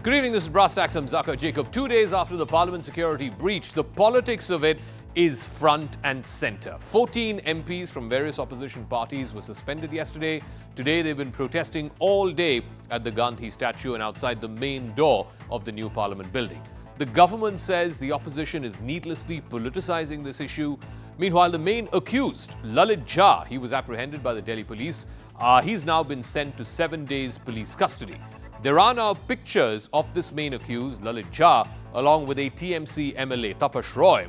Good evening, this is Brass Tacks. I'm Zaka Jacob. 2 days after the Parliament security breach, the politics of it is front and centre. 14 MPs from various opposition parties were suspended yesterday. Today they've been protesting all day at the Gandhi statue and outside the main door of the new Parliament building. The government says the opposition is needlessly politicising this issue. Meanwhile, the main accused, Lalit Jha, he was apprehended by the Delhi police. He's now been sent to 7 days police custody. There are now pictures of this main accused, Lalit Jha, along with a TMC MLA, Tapash Roy.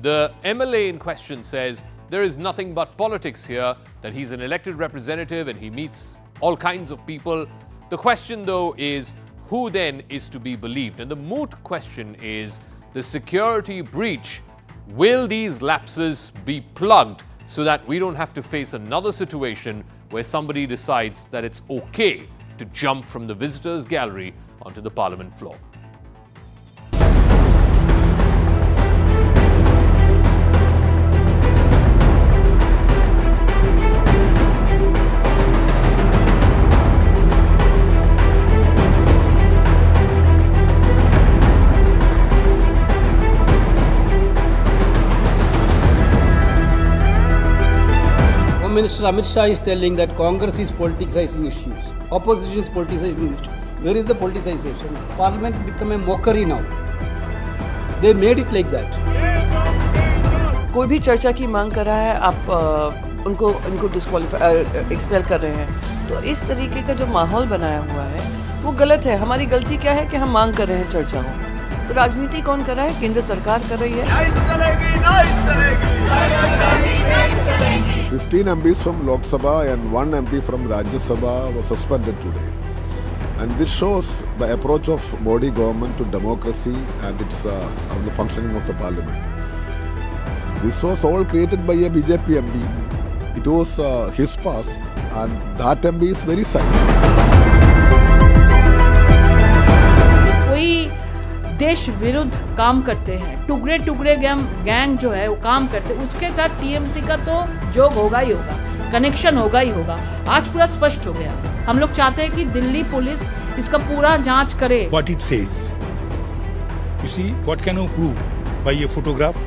The MLA in question says there is nothing but politics here, that he's an elected representative and he meets all kinds of people. The question, though, is who then is to be believed? And the moot question is the security breach. Will these lapses be plugged so that we don't have to face another situation where somebody decides that it's okay to jump from the visitors' gallery onto the Parliament floor? Home Minister Amit Shah is telling that Congress is politicizing issues, opposition is politicizing issues. Where is the politicization? Parliament become a mockery now. They made it like that. कोई भी चर्चा की मांग कर रहा है, आप उनको डिस्क्वालीफाई एक्सपेल कर रहे हैं, तो इस तरीके का जो माहौल बनाया हुआ है वो गलत है. हमारी गलती क्या है कि हम मांग कर रहे हैं चर्चा हो. तो राजनीति कौन कर रहा है? केंद्र सरकार कर रही है. 15 MPs from Lok Sabha and 1 MP from Rajya Sabha were suspended today. And this shows the approach of Modi government to democracy and its the functioning of the parliament. This was all created by a BJP MP. It was his pass, and that MP is very silent. कोई देश विरुद्ध काम करते हैं, टुकड़े टुकड़े gang जो है वो काम करते हैं, उसके साथ टीएमसी का तो जोग होगा ही होगा, कनेक्शन होगा ही होगा. आज पूरा स्पष्ट हो गया. हम लोग चाहते हैं कि दिल्ली पुलिस इसका पूरा जांच करे. What it says, you see, what can you prove by a photograph,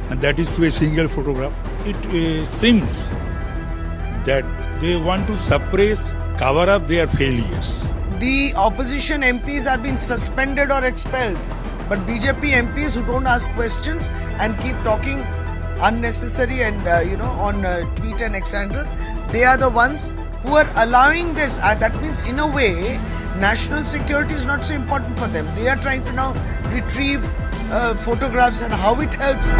and that is to a single photograph. It seems that they want to suppress, cover up their failures. The opposition MPs have been suspended or expelled, but BJP MPs who don't ask questions and keep talking unnecessary and on tweet and X handle, they are the ones who are allowing this. That means in a way national security is not so important for them. They are trying to now retrieve photographs and how it helps.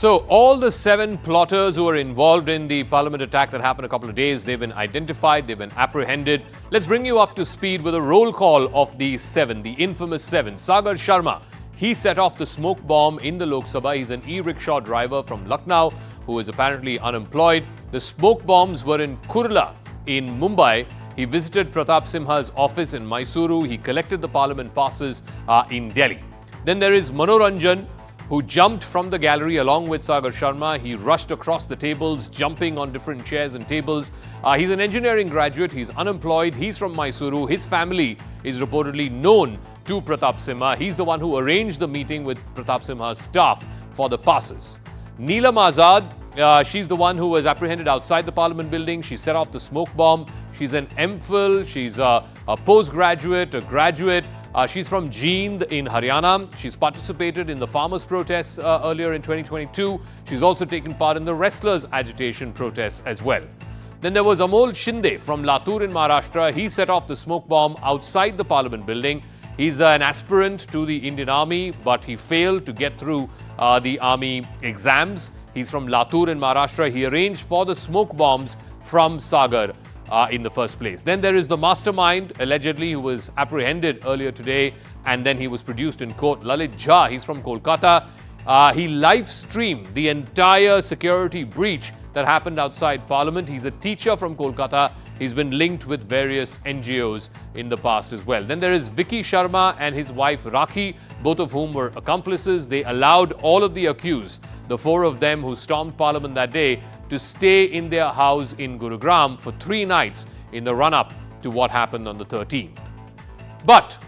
So all the 7 plotters who were involved in the Parliament attack that happened a couple of days, they've been identified, they've been apprehended. Let's bring you up to speed with a roll call of the 7, the infamous 7. Sagar Sharma, he set off the smoke bomb in the Lok Sabha. He's an e-rickshaw driver from Lucknow who is apparently unemployed. The smoke bombs were in Kurla in Mumbai. He visited Pratap Simha's office in Mysuru. He collected the Parliament passes in Delhi. Then there is Manoranjan, who jumped from the gallery along with Sagar Sharma. He rushed across the tables, jumping on different chairs and tables. He's an engineering graduate. He's unemployed. He's from Mysuru. His family is reportedly known to Pratap Simha. He's the one who arranged the meeting with Pratap Simha's staff for the passes. Neelam Azad, she's the one who was apprehended outside the Parliament building. She set off the smoke bomb. She's an MPhil. She's a postgraduate, a graduate. She's from Jind in Haryana. She's participated in the farmers' protests earlier in 2022. She's also taken part in the wrestlers' agitation protests as well. Then there was Amol Shinde from Latur in Maharashtra. He set off the smoke bomb outside the Parliament building. He's an aspirant to the Indian Army, but he failed to get through the Army exams. He's from Latur in Maharashtra. He arranged for the smoke bombs from Sagar in the first place. Then there is the mastermind, allegedly, who was apprehended earlier today, and then he was produced in court. Lalit Jha, he's from Kolkata. He live streamed the entire security breach that happened outside Parliament. He's a teacher from Kolkata. he's been linked with various NGOs in the past as well. Then there is Vicky Sharma and his wife Rakhi, both of whom were accomplices. They allowed all of the accused, the four of them who stormed Parliament that day, to stay in their house in Gurugram for 3 nights in the run-up to what happened on the 13th. But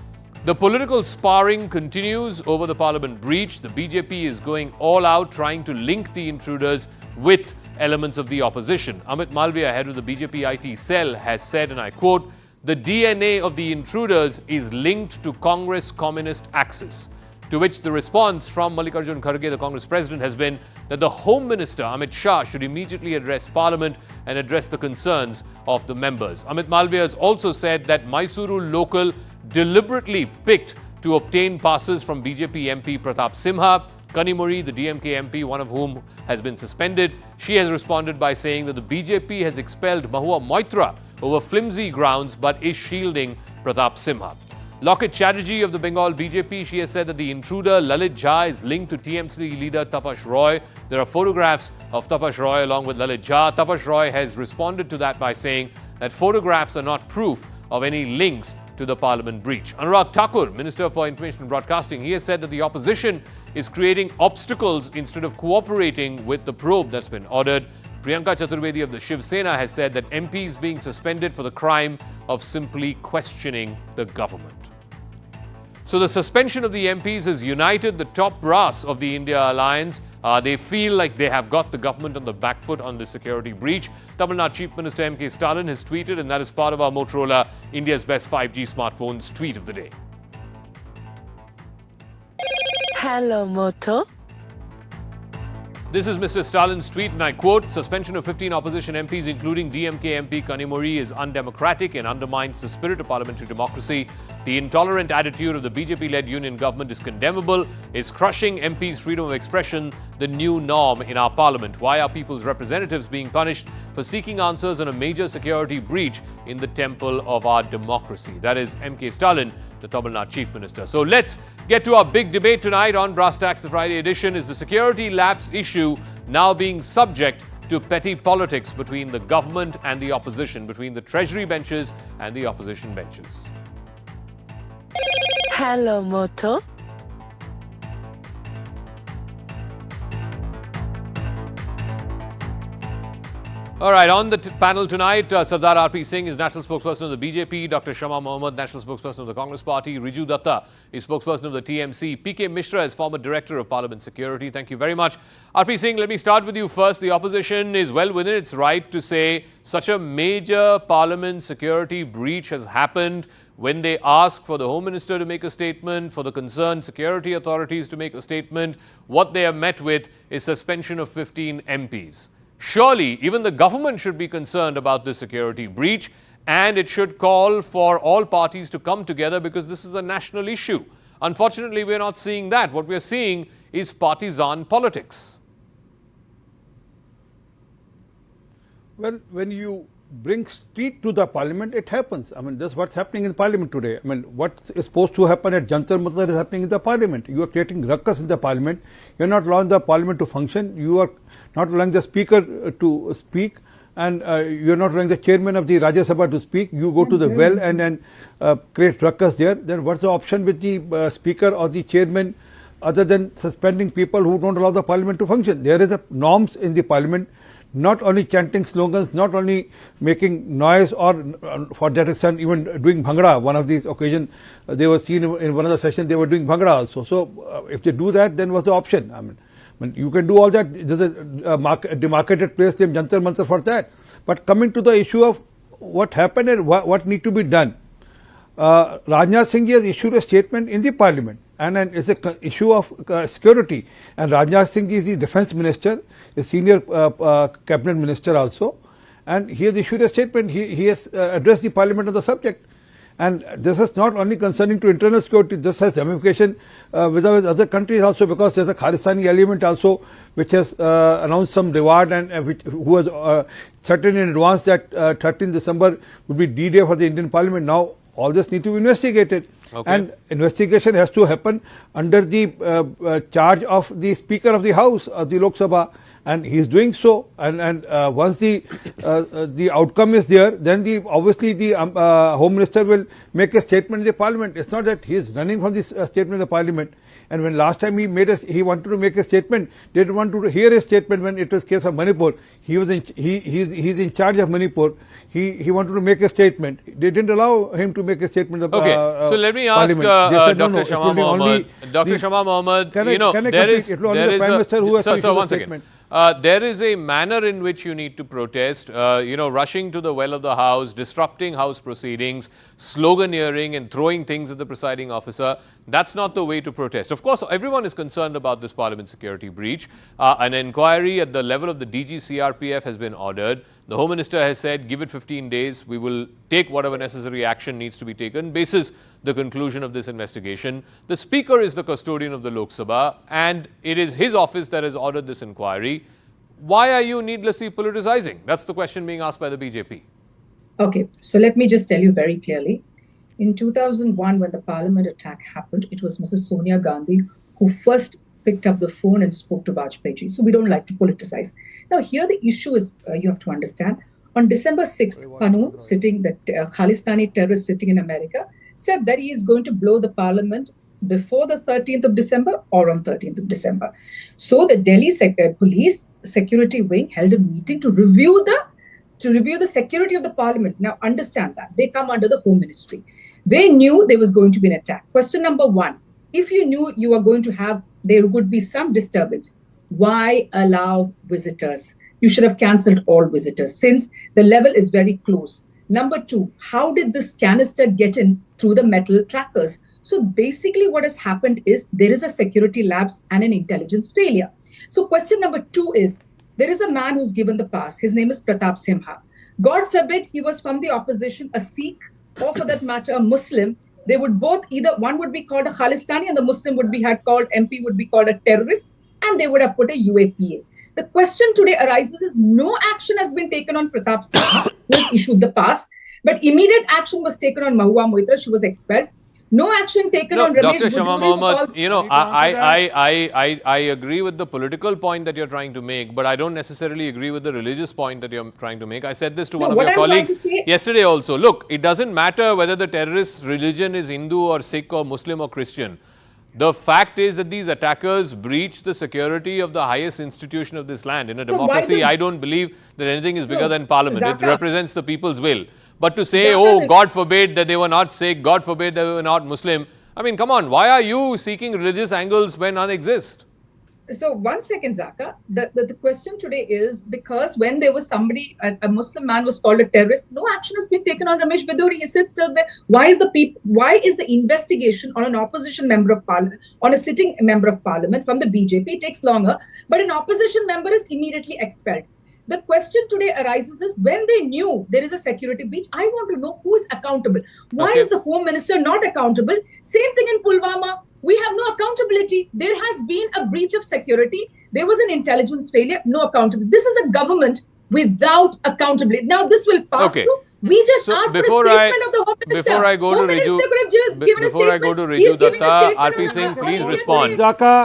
the political sparring continues over the Parliament breach. The BJP is going all out trying to link the intruders with elements of the opposition. Amit Malviya, head of the BJP IT cell, has said, and I quote, "The DNA of the intruders is linked to Congress communist axis." To which the response from Mallikarjun Kharge, the Congress president, has been that the Home Minister, Amit Shah, should immediately address Parliament and address the concerns of the members. Amit Malviya has also said that Mysuru local deliberately picked to obtain passes from BJP MP Pratap Simha. Kanimuri, the DMK MP, one of whom has been suspended, she has responded by saying that the BJP has expelled Mahua Moitra over flimsy grounds but is shielding Pratap Simha. Locket Chatterjee of the Bengal BJP, she has said that the intruder Lalit Jha is linked to TMC leader Tapash Roy. There are photographs of Tapash Roy along with Lalit Jha. Tapash Roy has responded to that by saying that photographs are not proof of any links to the Parliament breach. Anurag Thakur, Minister for Information and Broadcasting, he has said that the opposition is creating obstacles instead of cooperating with the probe that's been ordered. Priyanka Chaturvedi of the Shiv Sena has said that MPs being suspended for the crime of simply questioning the government. So the suspension of the MPs has united the top brass of the India alliance. They feel like they have got the government on the back foot on the security breach. Tamil Nadu Chief Minister M.K. Stalin has tweeted, and that is part of our Motorola India's Best 5G Smartphones tweet of the day. Hello, Moto. This is Mr. Stalin's tweet, and I quote, "Suspension of 15 opposition MPs, including DMK MP Kanimuri, is undemocratic and undermines the spirit of parliamentary democracy. The intolerant attitude of the BJP-led union government is condemnable, is crushing MPs' freedom of expression, the new norm in our parliament. Why are people's representatives being punished for seeking answers on a major security breach in the temple of our democracy?" That is M.K. Stalin, the Tamil Nadu Chief Minister. So let's get to our big debate tonight on Brass Tacks, the Friday edition. Is the security lapse issue now being subject to petty politics between the government and the opposition, between the Treasury benches and the opposition benches? Hello, Moto. All right, on the panel tonight, Sardar R.P. Singh is national spokesperson of the BJP, Dr. Shama Mohammed, national spokesperson of the Congress Party, Riju Datta is spokesperson of the TMC, P.K. Mishra is former director of Parliament Security. Thank you very much. R.P. Singh, let me start with you first. The opposition is well within its right to say such a major Parliament security breach has happened. When they ask for the Home Minister to make a statement, for the concerned security authorities to make a statement, what they are met with is suspension of 15 MPs. Surely, even the government should be concerned about this security breach, and it should call for all parties to come together because this is a national issue. Unfortunately, we're not seeing that. What we're seeing is partisan politics. Well, when you bring street to the parliament, it happens. I mean, that's what's happening in parliament today. I mean, what is supposed to happen at Jantar Mantar is happening in the parliament. You are creating ruckus in the parliament. You are not allowing the parliament to function. You are not allowing the speaker to speak, and you are not allowing the chairman of the Rajya Sabha to speak. You go to the well and create ruckus there. Then what's the option with the speaker or the chairman other than suspending people who don't allow the parliament to function? There is a norms in the parliament. Not only chanting slogans, not only making noise, or for that extent even doing bhangra. One of these occasions they were seen in one of the sessions, they were doing bhangra also. So if they do that, then what's the option? I mean you can do all that. There's a demarcated place named Jantar Mantar for that. But coming to the issue of what happened and what need to be done, Rajnath Singh has issued a statement in the parliament, and it's an issue of security. And Rajnath Singh is the defense minister, a senior cabinet minister also, and he has issued a statement. He has addressed the parliament on the subject. And this is not only concerning to internal security, this has ramification with other countries also, because there's a Khalistani element also which has announced some reward, and who has certain in advance that 13 December would be D-Day for the Indian Parliament. Now all this need to be investigated. Okay. And investigation has to happen under the charge of the Speaker of the House of the Lok Sabha, and he is doing so. And once the outcome is there, then obviously the Home Minister will make a statement in the Parliament. It's not that he is running from this statement in the Parliament. And when last time he wanted to make a statement, they didn't want to hear a statement when it was case of Manipur. He's in charge of Manipur. He wanted to make a statement. They didn't allow him to make a statement. Okay, so let me ask Dr. Shama Mohammed. Dr. Shama Mohammed, there is a manner in which you need to protest. Rushing to the well of the House, disrupting House proceedings, sloganeering and throwing things at the presiding officer. That's not the way to protest. Of course, everyone is concerned about this Parliament security breach. An inquiry at the level of the DG CRPF has been ordered. The Home Minister has said, give it 15 days. We will take whatever necessary action needs to be taken basis the conclusion of this investigation. The Speaker is the custodian of the Lok Sabha, and it is his office that has ordered this inquiry. Why are you needlessly politicizing? That's the question being asked by the BJP. Okay, so let me just tell you very clearly. In 2001, when the Parliament attack happened, it was Mrs. Sonia Gandhi who first picked up the phone and spoke to Vajpayee. So we don't like to politicize. Now, here the issue is, you have to understand, on December 6th, Panu, the Khalistani terrorist sitting in America, said that he is going to blow the Parliament before the 13th of December or on 13th of December. So the Delhi Police Security Wing held a meeting to review the security of the Parliament. Now, understand that. They come under the Home Ministry. They knew there was going to be an attack. Question number one, if you knew you were going to there would be some disturbance, why allow visitors? You should have cancelled all visitors since the level is very close. Number two, how did this canister get in through the metal trackers? So basically what has happened is there is a security lapse and an intelligence failure. So question number two is, there is a man who's given the pass. His name is Pratap Simha. God forbid he was from the opposition, a Sikh, or for that matter, a Muslim. They would both one would be called a Khalistani and the Muslim MP would be called a terrorist, and they would have put a UAPA. The question today arises is no action has been taken on Pratap Simha, who has issued the pass, but immediate action was taken on Mahua Moitra. She was expelled. No action taken on Ramesh Dr. Shama Mohammed, I agree with the political point that you're trying to make, but I don't necessarily agree with the religious point that you're trying to make. I said this to one of your colleagues yesterday also. Look, it doesn't matter whether the terrorist religion is Hindu or Sikh or Muslim or Christian. The fact is that these attackers breach the security of the highest institution of this land. In a democracy, I don't believe that anything is bigger than Parliament. It represents the people's will. But to say, oh, God forbid that they were not Sikh, God forbid they were not Muslim. I mean, come on, why are you seeking religious angles when none exist? So 1 second, Zaka. The question today is because when there was somebody, a Muslim man was called a terrorist, no action has been taken on Ramesh Biduri. He sits still there. Why is the investigation on an opposition member of parliament, on a sitting member of parliament from the BJP takes longer, but an opposition member is immediately expelled? The question today arises is when they knew there is a security breach, I want to know who is accountable. Why is the Home Minister not accountable? Same thing in Pulwama. We have no accountability. There has been a breach of security. There was an intelligence failure, no accountability. This is a government without accountability. Now this will pass through. We just asked for a statement of the Home Minister. Before I go to Riju Datta, RP Singh, please respond.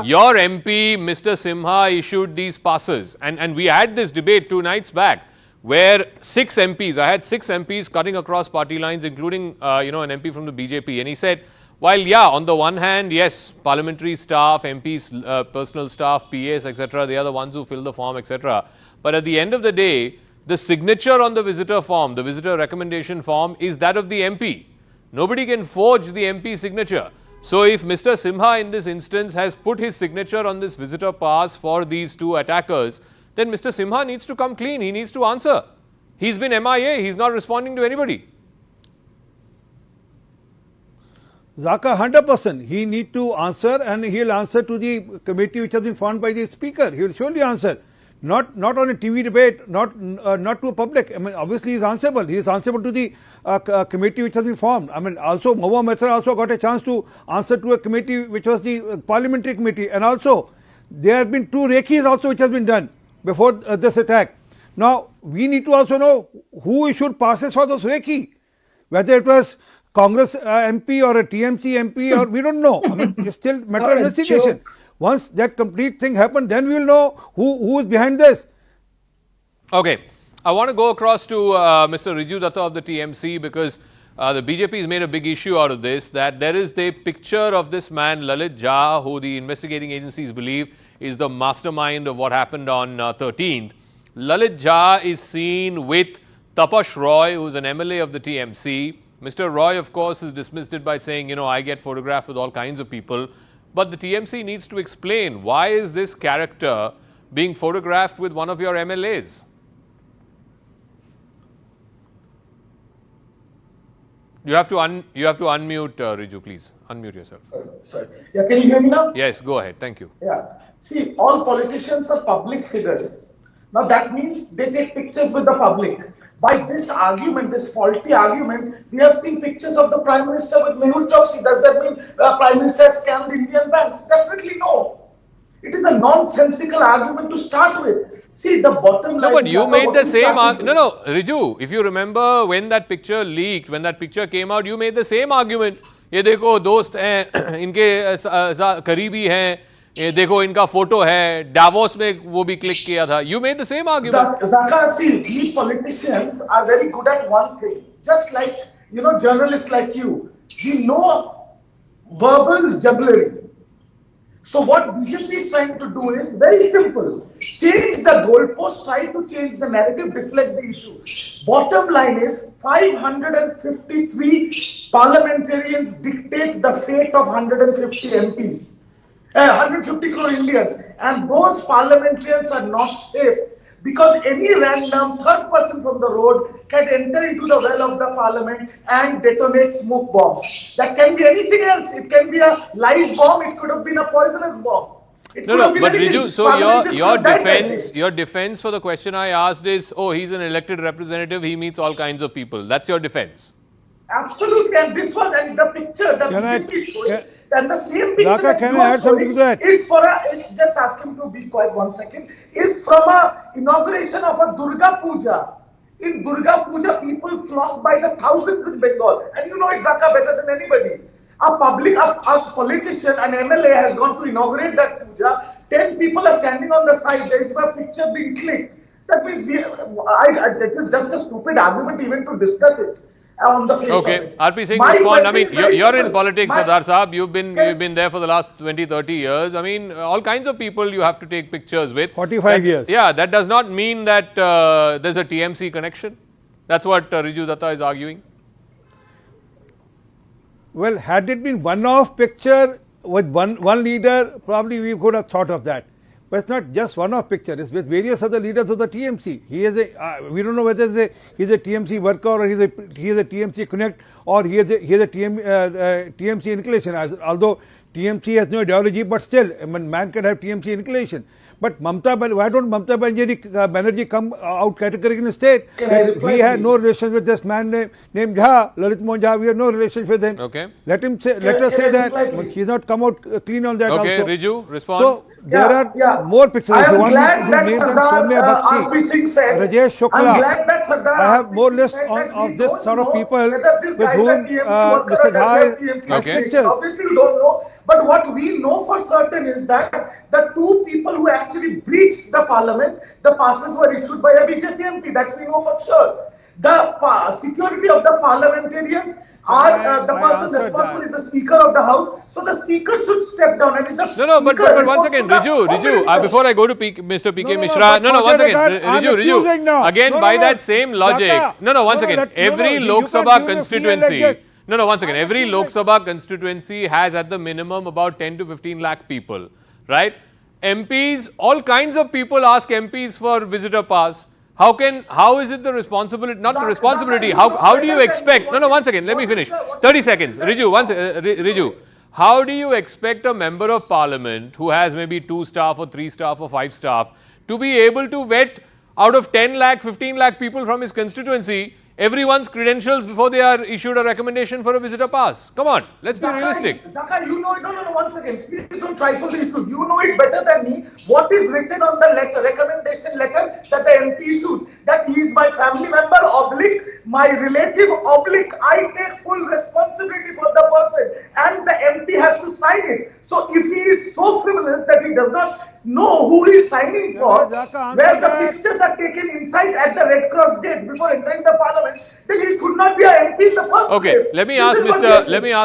Your MP, Mr. Simha, issued these passes. And we had this debate 2 nights back where 6 MPs, I had 6 MPs cutting across party lines, including an MP from the BJP. And he said, while, on the one hand, yes, parliamentary staff, MPs, personal staff, PAs, etc., they are the ones who fill the form, etc. But at the end of the day, the signature on the visitor form, the visitor recommendation form, is that of the MP. Nobody can forge the MP signature. So if Mr. Simha in this instance has put his signature on this visitor pass for these 2 attackers, then Mr. Simha needs to come clean. He needs to answer. He's been MIA. He's not responding to anybody. Zaka, 100%. He need to answer, and he'll answer to the committee which has been formed by the Speaker. He will surely answer. Not on a TV debate, not to a public. I mean, obviously he's answerable. He is answerable to the committee which has been formed. I mean, also Mahua Moitra also got a chance to answer to a committee which was the parliamentary committee. And also, there have been 2 rekhis also which has been done before this attack. Now, we need to also know who issued passes for those rekhi. Whether it was Congress MP or a TMC MP or we don't know. I mean, it's still matter of investigation. Once that complete thing happens, then we will know who is behind this. Okay. I want to go across to Mr. Riju Datta of the TMC because the BJP has made a big issue out of this, that there is the picture of this man, Lalit Jha, who the investigating agencies believe is the mastermind of what happened on 13th. Lalit Jha is seen with Tapash Roy, who is an MLA of the TMC. Mr. Roy, of course, has dismissed it by saying, I get photographed with all kinds of people. But the TMC needs to explain, why is this character being photographed with one of your MLAs? You have to unmute, Riju, please. Unmute yourself. Sorry. Yeah, can you hear me now? Yes, go ahead. Thank you. Yeah. See, all politicians are public figures. Now that means they take pictures with the public. By this argument, this faulty argument, we have seen pictures of the Prime Minister with Mehul Choksi. Does that mean the Prime Minister has scammed Indian banks? Definitely no. It is a nonsensical argument to start with. See, the bottom line... No, but you made the same argument. No, Riju, if you remember when that picture leaked, when that picture came out, you made the same argument. ये देखो दोस्त हैं, इनके करीबी हैं, ये देखो इनका फोटो है, Davos में वो भी क्लिक किया था. You made the same argument. Zaka, see, these politicians are very good at one thing. Just like, journalists like you. We know verbal jugglery. So what BJP is trying to do is very simple. Change the goalpost, try to change the narrative, deflect the issue. Bottom line is 553 parliamentarians dictate the fate of 150 MPs. 150 crore Indians. And those parliamentarians are not safe. Because any random third person from the road can enter into the well of the parliament and detonate smoke bombs. That can be anything else. It can be a live bomb. It could have been a poisonous bomb. No, but Riju, so your defense for the question I asked is, he's an elected representative. He meets all kinds of people. That's your defense. Absolutely. And this was, and the picture that BJP showing, and the same picture Raka, can I add something to that? Is for just ask him to be quiet 1 second, is from a inauguration of a Durga Puja. In Durga Puja, people flock by the thousands in Bengal. And you know it, Zaka, better than anybody. A politician, an MLA has gone to inaugurate that puja. 10 people are standing on the side. There is a picture being clicked. That means this is just a stupid argument even to discuss it. On the face okay, of it. RP Singh, respond. I mean, you're in politics, Sardar Saab. You've been there for the last 20, 30 years. I mean, all kinds of people you have to take pictures with. 45 years. Yeah, that does not mean that there's a TMC connection. That's what Riju Datta is arguing. Well, had it been one-off picture with one leader, probably we could have thought of that. But it's not just one-off picture. It's with various other leaders of the TMC. He is we don't know whether he's a TMC worker or he's a TMC connect or he is a TMC inclination. Although TMC has no ideology, but still, man can have TMC inclination. But why don't Mamata Banerjee come out categorically and state that we had no relation with this man named Jha, Lalit Jha, we have no relation with him. Okay. Let us say that, but she's not come out clean on that okay, also. Riju, respond. So, there are more pictures. I am glad that Sardar RP Singh said, Rajesh Shukla. I'm glad that Sardar I have more list of this sort of people with whom Mr. Jha has pictures. Obviously, you don't know. But what we know for certain is that the two people who actually breached the parliament, the passes were issued by a BJP MP. That we know for sure. The security of the parliamentarians are the person responsible is the Speaker of the House. So the Speaker should step down. And but once again, Riju, before I go to Mr. PK Mishra, once again, Riju, again by that same logic, once again, every Lok Sabha constituency. Once again, every Lok Sabha constituency has at the minimum about 10 to 15 lakh people, right? MPs, all kinds of people ask MPs for visitor pass. How is it the responsibility, not the responsibility, how do you expect, once again, let me finish, 30 seconds, Riju, how do you expect a member of parliament who has maybe 2 staff or 3 staff or 5 staff to be able to vet out of 10 lakh, 15 lakh people from his constituency everyone's credentials before they are issued a recommendation for a visitor pass? Come on, let's be realistic. Zaka, you know it. No, once again, please don't try for the issue. You know it better than me. What is written on the recommendation letter that the MP issues? that he is my family member, oblique, my relative, oblique, I take full responsibility for the person and the MP has to sign it. So if he is so frivolous that he does not know who he is signing for, where the pictures are taken inside at the Red Cross gate before entering the parliament, then he should not be an MP in the first place. Okay, let me ask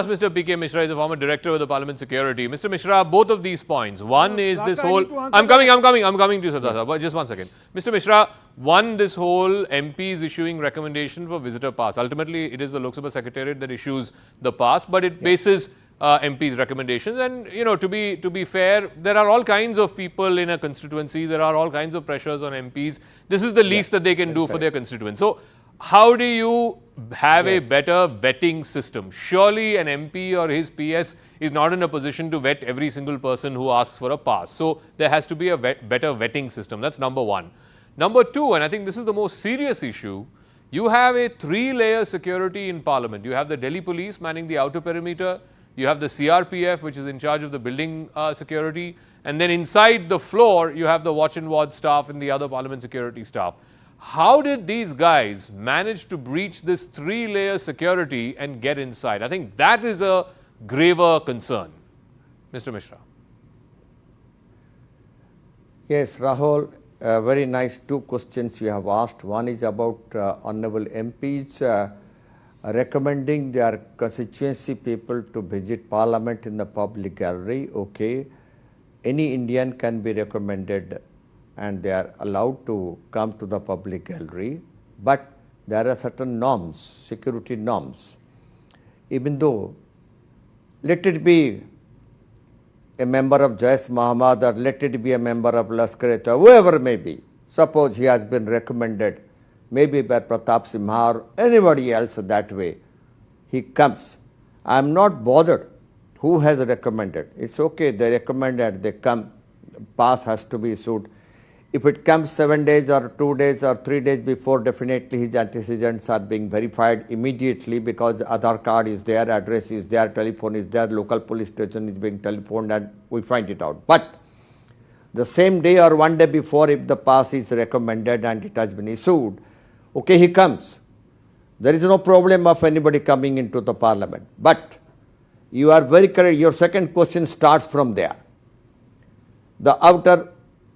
Mr. P.K. Mishra, is a former director of the Parliament Security. Mr. Mishra, both of these points. One is this whole. I'm coming to you, Sardar, but just 1 second. Mr. Mishra, one, this whole MP is issuing recommendation for visitor pass. Ultimately, it is the Lok Sabha Secretariat that issues the pass, but it bases MP's recommendations. And to be fair, there are all kinds of people in a constituency. There are all kinds of pressures on MPs. This is the least that they can do for their constituents. So, how do you have a better vetting system? Surely an MP or his PS is not in a position to vet every single person who asks for a pass. So, there has to be a better vetting system. That's number one. Number two, and I think this is the most serious issue, you have a 3-layer security in Parliament. You have the Delhi police manning the outer perimeter. You have the CRPF, which is in charge of the building security. And then inside the floor, you have the watch and ward staff and the other Parliament security staff. How did these guys manage to breach this 3-layer security and get inside? I think that is a graver concern. Mr. Mishra. Yes, Rahul, very nice 2 questions you have asked. One is about honorable MPs recommending their constituency people to visit Parliament in the public gallery. Okay, any Indian can be recommended and they are allowed to come to the public gallery, but there are certain norms, security norms. Even though, let it be a member of Jaish Muhammad or let it be a member of Lashkar-e-Taiba, whoever may be, suppose he has been recommended, maybe by Pratap Simha or anybody else that way, he comes. I am not bothered who has recommended. It's okay, they recommended, they come, pass has to be issued. If it comes 7 days or 2 days or 3 days before, definitely his antecedents are being verified immediately because Aadhaar card is there, address is there, telephone is there, local police station is being telephoned and we find it out. But the same day or 1 day before, if the pass is recommended and it has been issued, okay, he comes. There is no problem of anybody coming into the parliament. But you are very correct, your second question starts from there. The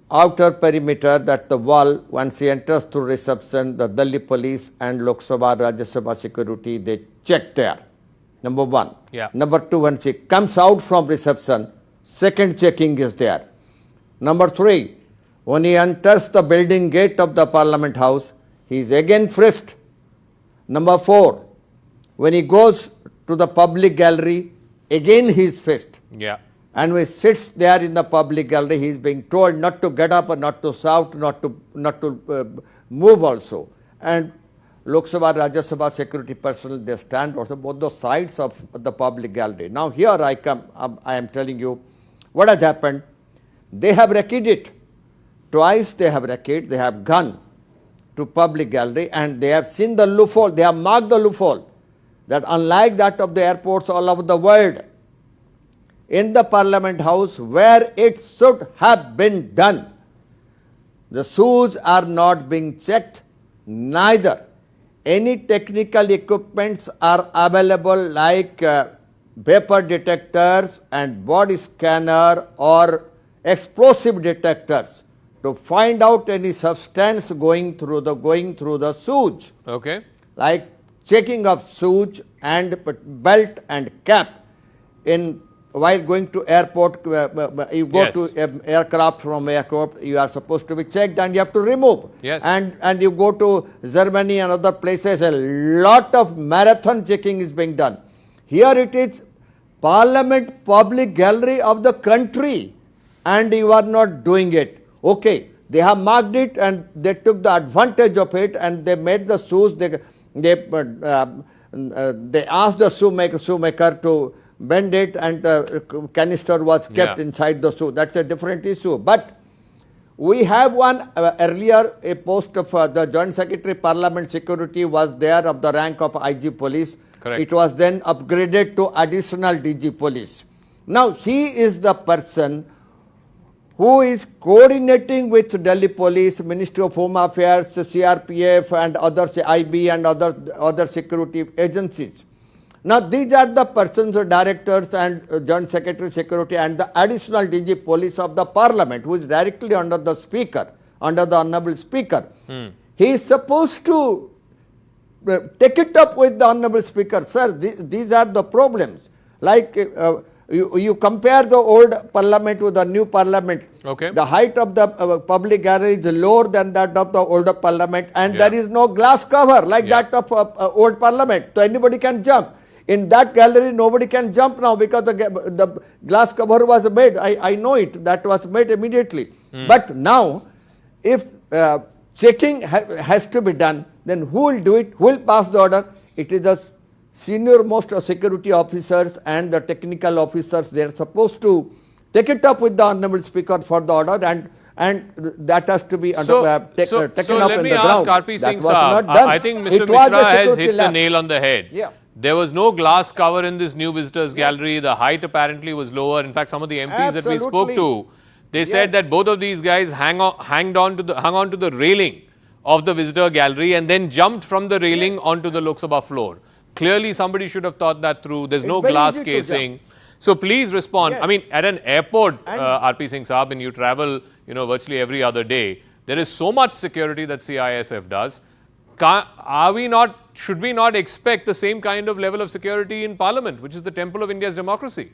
outer perimeter, that the wall, once he enters through reception, the Delhi police and Lok Sabha, Rajya Sabha security, they check there. Number one. Yeah. Number two, when she comes out from reception, second checking is there. Number three, when he enters the building gate of the Parliament House, he is again frisked. Number four, when he goes to the public gallery, again he is frisked. Yeah. And when he sits there in the public gallery, he is being told not to get up or not to shout, not to move also. And Lok Sabha, Rajya Sabha security personnel, they stand also both the sides of the public gallery. Now here I am telling you what has happened. They have wrecked it. Twice they have wrecked it. They have gone to public gallery and they have seen the loophole. They have marked the loophole that unlike that of the airports all over the world, in the Parliament House where it should have been done, the shoes are not being checked, neither any technical equipments are available like vapor detectors and body scanner or explosive detectors to find out any substance going through the shoes. Okay. Like checking of shoes and belt and cap in while going to airport, you go Yes. to aircraft, from aircraft, you are supposed to be checked and you have to remove. Yes. And you go to Germany and other places, a lot of marathon checking is being done. Here it is Parliament public gallery of the country and you are not doing it. Okay, they have marked it and they took the advantage of it and they made the shoes, they asked the shoemaker to bend it and canister was kept inside the shoe. That's a different issue. But we have one earlier, a post of the Joint Secretary Parliament Security was there of the rank of IG Police. Correct. It was then upgraded to additional DG Police. Now he is the person who is coordinating with Delhi Police, Ministry of Home Affairs, CRPF and other IB and other security agencies. Now these are the persons or directors and Joint Secretary Security and the additional DG Police of the Parliament, who is directly under the Speaker, under the Honorable Speaker. He is supposed to take it up with the Honorable Speaker. Sir, these are the problems. Like you compare the old Parliament with the new Parliament. Okay. The height of the public gallery is lower than that of the older Parliament, and there is no glass cover like that of old Parliament, so anybody can jump. In that gallery, nobody can jump now because the glass cover was made. I know it. That was made immediately. But now, if checking has to be done, then who will do it? Who will pass the order? It is the senior most security officers and the technical officers. They are supposed to take it up with the Honorable Speaker for the order, and that has to be taken up in the ground. So let me ask RP Singh Saab. I think Mr. It Mishra was a has hit security the lapse. nail on the head. Yeah. There was no glass cover in this new visitors gallery. The height apparently was lower. In fact, some of the MPs that we spoke to, they said that both of these guys hung on to the railing of the visitor gallery and then jumped from the railing onto the Lok Sabha floor. Clearly, somebody should have thought that through. There's no glass casing. So please respond. I mean, at an airport, RP Singh Saab, and you travel, virtually every other day, there is so much security that CISF does. Should we not expect the same kind of level of security in Parliament, which is the temple of India's democracy?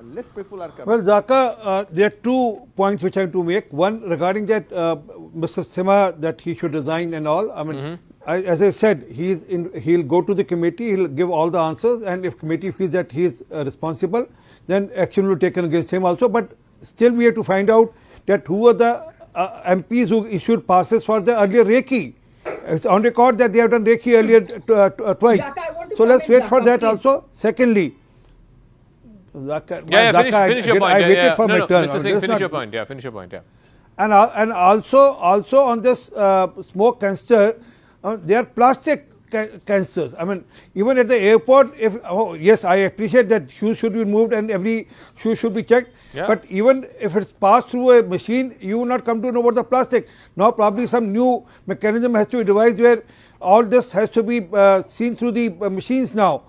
Less people are coming. Well, Zaka, there are 2 points which I have to make. One, regarding that Mr. Simha, that he should resign and all. I mean, as I said, he'll go to the committee, he'll give all the answers, and if committee feels that he is responsible, then action will be taken against him also. But still we have to find out that who are the MPs who issued passes for the earlier Reiki. It's on record that they have done Reiki earlier twice. Zaka, so let's wait for that please. Also. Secondly, Zaka, Finish your point. I waited for my turn. Mr. Singh, finish your point. Finish your point. And also on this smoke canister, they are plastic cancers. I mean, even at the airport, yes, I appreciate that shoes should be removed and every shoe should be checked. Yeah. But even if it's passed through a machine, you will not come to know about the plastic. Now probably some new mechanism has to be devised where all this has to be seen through the machines now.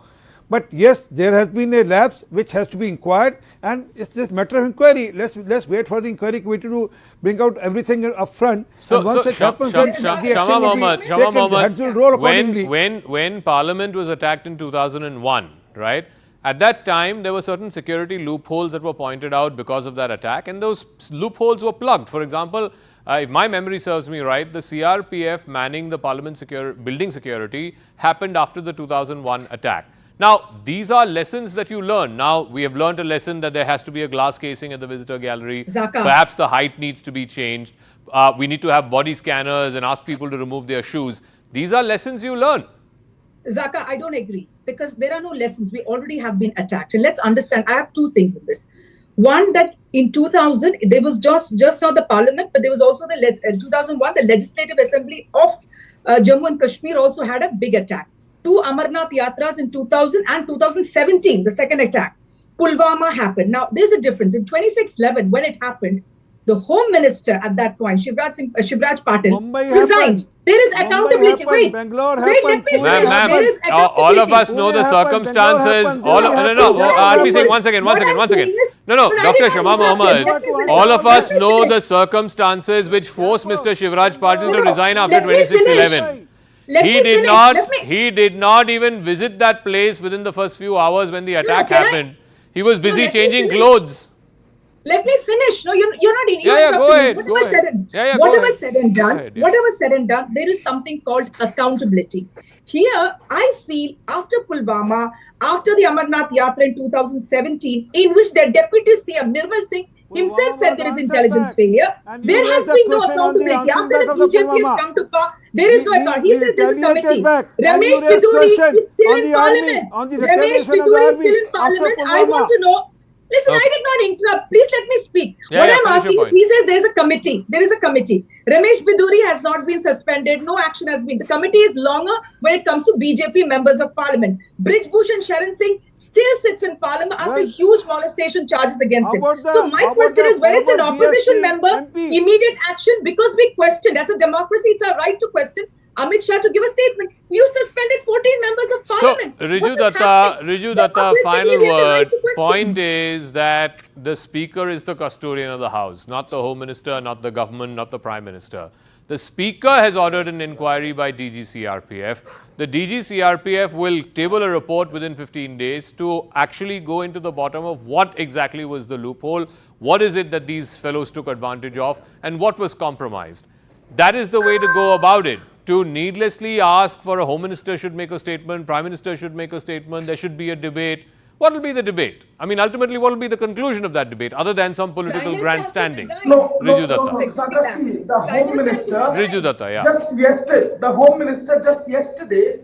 But yes, there has been a lapse which has to be inquired, and it's just matter of inquiry. Let's wait for the inquiry committee to bring out everything up front. So, and once it happens, then the action Shama will be Mohammed, taken. Roll accordingly. when Parliament was attacked in 2001, right? At that time, there were certain security loopholes that were pointed out because of that attack, and those loopholes were plugged. For example, if my memory serves me right, the CRPF manning the Parliament building security happened after the 2001 attack. Now, these are lessons that you learn. Now, we have learned a lesson that there has to be a glass casing at the visitor gallery. Zaka. Perhaps the height needs to be changed. We need to have body scanners and ask people to remove their shoes. These are lessons you learn. Zaka, I don't agree, because there are no lessons. We already have been attacked. And let's understand, I have 2 things in this. One, that in 2000, there was just not the Parliament, but there was also 2001, the Legislative Assembly of Jammu and Kashmir also had a big attack. 2 Amarnath Yatras in 2000 and 2017, the second attack. Pulwama happened. Now, there's a difference. In 26/11, when it happened, the Home Minister at that point, Shivraj Patil, resigned. There is accountability. Wait, let me finish. There is accountability. All of us know the circumstances. RP Singh, one second. No, Dr. Shama Mohammed. All of us know the circumstances which forced Mr. Shivraj Patil to resign after 26/11. He did not even visit that place within the first few hours when the attack happened. He was busy changing clothes. Let me finish. No, you're not in. Go ahead. Whatever said and done, there is something called accountability. Here, I feel after Pulwama, after the Amarnath Yatra in 2017, in which their deputy CM Nirmal Singh himself said there is intelligence failure, there has been no accountability. After the BJP has come to power, there is no accountability. He says there is a committee. Ramesh Piduri is still in Parliament. I want to know. Listen, I did not interrupt. Please let me speak. What I'm asking is, he says there is a committee. There is a committee. Ramesh Biduri has not been suspended. No action has been. The committee is longer when it comes to BJP members of parliament. Brij Bhushan Sharan Singh still sits in parliament after huge molestation charges against him. So my question is, when it's an opposition member, immediate action, because we questioned. As a democracy, it's our right to question Amit Shah to give a statement. You suspended 14 members of parliament. So, Riju Datta, final word. Point is that the Speaker is the custodian of the House, not the Home Minister, not the government, not the Prime Minister. The Speaker has ordered an inquiry by DG-CRPF. The DG-CRPF will table a report within 15 days to actually go into the bottom of what exactly was the loophole, what is it that these fellows took advantage of, and what was compromised. That is the way to go about it. To needlessly ask for a Home Minister should make a statement, Prime Minister should make a statement, there should be a debate. What will be the debate? I mean, ultimately, what will be the conclusion of that debate, other than some political grandstanding? Riju Datta. Zaka, see, the Home Minister, Riju Datta, yeah. the Home Minister just yesterday,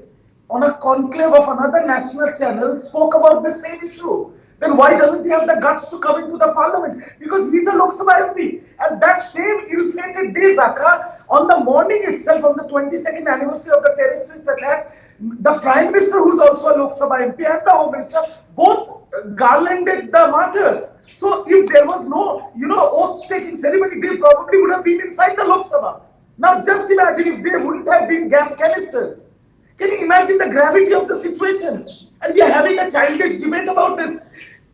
on a conclave of another national channel, spoke about the same issue. Then why doesn't he have the guts to come into the parliament? Because he's a Lok Sabha MP. And that same ill-fated day, Zaka, on the morning itself, on the 22nd anniversary of the terrorist attack, the Prime Minister, who's also a Lok Sabha MP, and the Home Minister, both garlanded the martyrs. So if there was no, oath-taking ceremony, they probably would have been inside the Lok Sabha. Now just imagine if they wouldn't have been gas canisters. Can you imagine the gravity of the situation? And we are having a childish debate about this.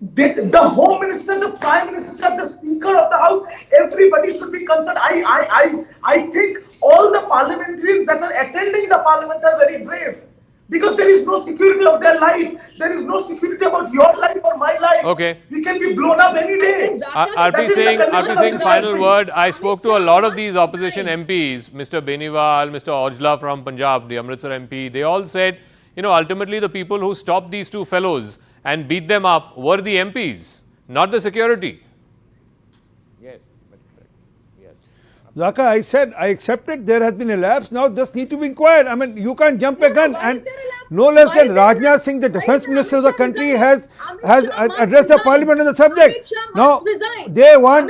The Home Minister, the Prime Minister, the Speaker of the House, everybody should be concerned. I think all the parliamentarians that are attending the parliament are very brave. Because there is no security of their life. There is no security about your life or my life. Okay. We can be blown up any day. RP Singh, final word. I spoke to a lot of these opposition MPs, Mr. Beniwal, Mr. Aujla from Punjab, the Amritsar MP. They all said, ultimately the people who stopped these two fellows and beat them up were the MPs, not the security. Yes, yes. Zaka, I said, I accepted there has been a lapse. Now this need to be inquired. I mean, you can't jump a gun. And no less than Rajnath Singh, the defense minister of the country, has addressed the parliament on the subject. Now, they want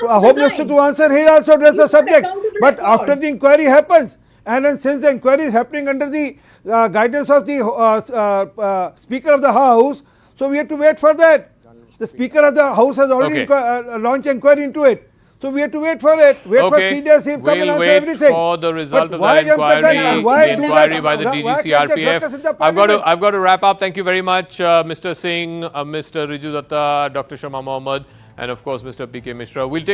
a Home Minister to answer. He also addressed the subject. But after the inquiry happens, and then since the inquiry is happening under the guidance of the Speaker of the House, so we have to wait for that. The Speaker of the House has already launched inquiry into it. So we have to wait for it. Wait for 3 days, he'll come and answer everything. For the result of that inquiry by the DG-CRPF. I've got to wrap up. Thank you very much, Mr. Singh, Mr. Riju Datta, Dr. Shama Mohammed, and of course, Mr. P.K. Mishra. We'll take